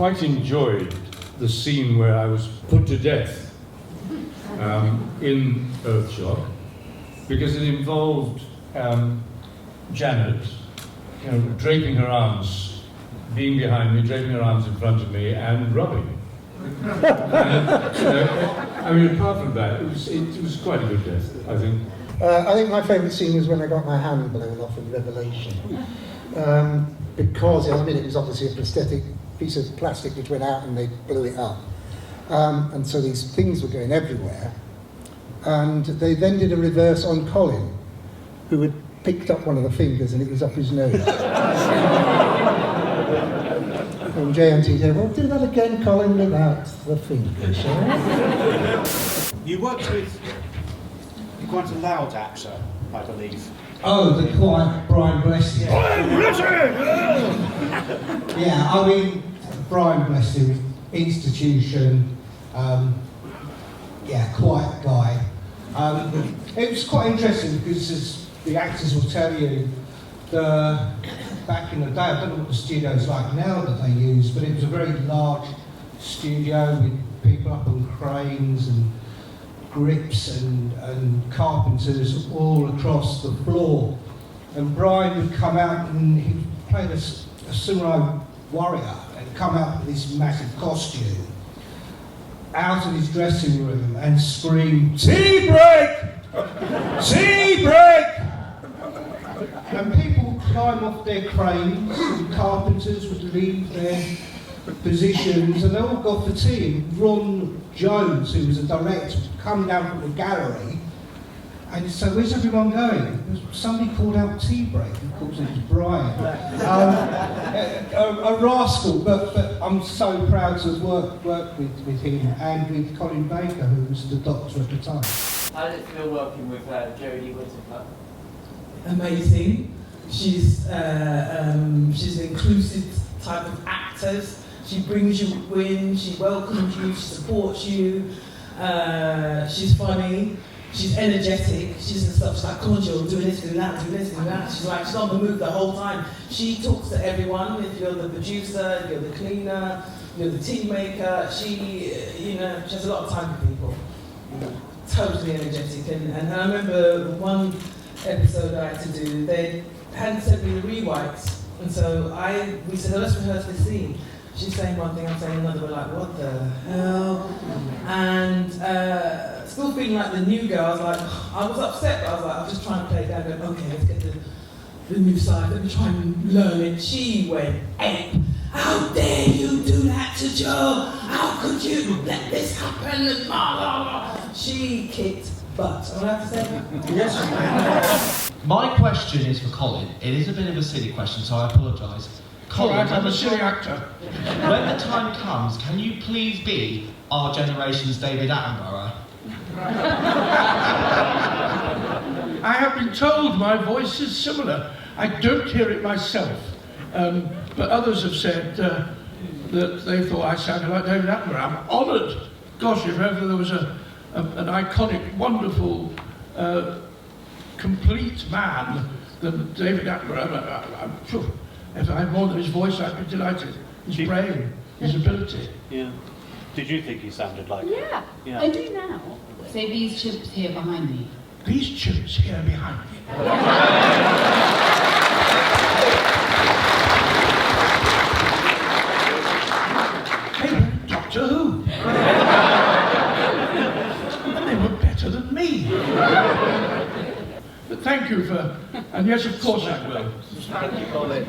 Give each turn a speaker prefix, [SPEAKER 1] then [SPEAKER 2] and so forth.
[SPEAKER 1] quite enjoyed the scene where I was put to death in Earthshock, because it involved Janet, draping her arms, being behind me, draping her arms in front of me, and rubbing. I mean, apart from that, it was quite a good death, I think.
[SPEAKER 2] I think my favourite scene was when I got my hand blown off in Revelation. Because, I mean, it was obviously a prosthetic piece of plastic which went out and they blew it up. And so these things were going everywhere. And they then did a reverse on Colin, who had picked up one of the fingers and it was up his nose. And JMT said, well, do that again, Colin, without the fingers.
[SPEAKER 3] You worked with quite a loud actor, I believe.
[SPEAKER 4] Oh, the quiet Brian Blessing. Yeah, I mean, Brian Blessing, institution, quiet guy. It was quite interesting because, as the actors will tell you, back in the day, I don't know what the studio's like now that they use, but it was a very large studio with people up on cranes and grips and carpenters all across the floor. And Brian would come out and he played a samurai warrior and come out with this massive costume out of his dressing room and scream, "Tea break! Tea break!" And people would climb off their cranes and carpenters would leave their positions and they all got for tea. And Ron Jones, who was a director, would come down from the gallery and he'd say, "Where's everyone going?" Somebody called out tea break. Of course, it was Brian. A rascal, but I'm so proud to have worked with him and with Colin Baker, who was the doctor at the time.
[SPEAKER 5] How did it feel working with Jodie Whittaker?
[SPEAKER 6] Amazing. She's an inclusive type of actor. She brings you in, she welcomes you, she supports you. She's funny, she's energetic. She's like, "Come on, Jill, do this, do that, do this, do that." She's on the move the whole time. She talks to everyone. If you're the producer, if you're the cleaner, you're the tea maker. She has a lot of time for people. Totally energetic. And I remember one episode I had to do, they hadn't sent me the rewrites, and so we said, "Oh, let's rehearse this scene." She's saying one thing, I'm saying another. We're like, "What the hell?" And still feeling like the new girl. I was upset, but I was like, I'm just trying to play it down. Going, okay, let's get the new side. Let me try and learn it. She went ape. "How dare you do that to Joe? How could you let this happen?" And blah, blah, blah. She kicked butt. Am I allowed to say that?
[SPEAKER 7] Yes. My question is for Colin. It is a bit of a silly question, so I apologise. Colin,
[SPEAKER 1] Alright, I'm a silly actor.
[SPEAKER 7] When the time comes, can you please be our generation's David Attenborough?
[SPEAKER 1] I have been told my voice is similar. I don't hear it myself, but others have said that they thought I sounded like David Attenborough. I'm honoured. Gosh, if ever there was an iconic, wonderful, complete man than David Attenborough, if I had more than his voice, I'd be delighted. His brain, his ability.
[SPEAKER 3] Yeah. Did you think he sounded like?
[SPEAKER 8] Yeah, I do now. Say these chips here behind me.
[SPEAKER 1] These chips here behind me. Hey, Doctor Who. They were better than me. But thank you for, and yes, of course I will.
[SPEAKER 5] Thank you, Colin.